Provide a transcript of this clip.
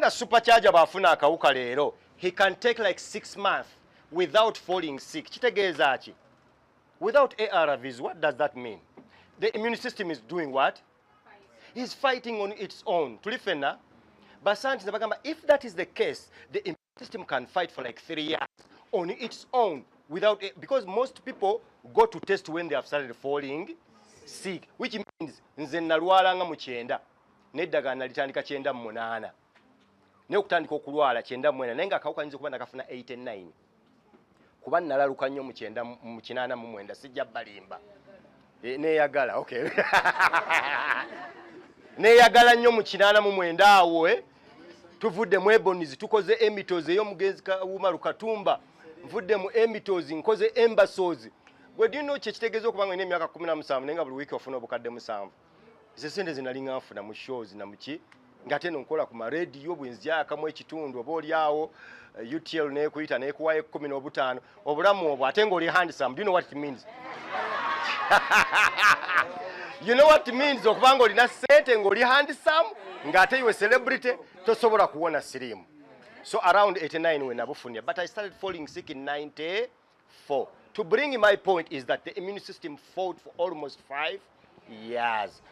nga supercharger bafuna akawuka leero, he can take like 6 months without falling sick. Kitegeeza ki? Without ARVs, what does that mean? The immune system is doing what? Is fighting on its own. Tulifena. But scientists bagamba, if that is the case, the immune system can fight for like 3 years on its own without it, because most people go to test when they have started falling sick, which means nze nalwala nga mu 9 n'eddagala nalitandika 9 mu 8 ne okutandika okulwala 9 mu 4 naye nga akawuka nyiza okuba nakafuna 89 kuba nalaluka nnyo mu 9 mu 8 mu 9 sijja balimba neyagala okay neyagala nnyo mu 8 mu 9 awo tuvudde mu ebonizi tukoze emitozi ey'omugenzi Kawuma Lukatumba nvudde mu emitozi nkoze embasozi gwe dino kye kitegeeza okuba nga ine emyaka 17 naye nga buli wiiki ofuna obukadde 7 ze sente zinalinga nfuna mu shows na muki ngate nonkola ku ma radio bwenzya mu ekitundu oba oli awo UTL ne kuyita ne kuwaye 15 obulamu obwo ate ng'oli handsome. Do you know what it means? You know what it means okuba nga olina sente ng'oli handsome ngate iwe celebrity tosobola kuwona Sirimu. So around 89 when nabufunia, but I started falling sick in 94. To bring my point is that the immune system fought for almost 5 years.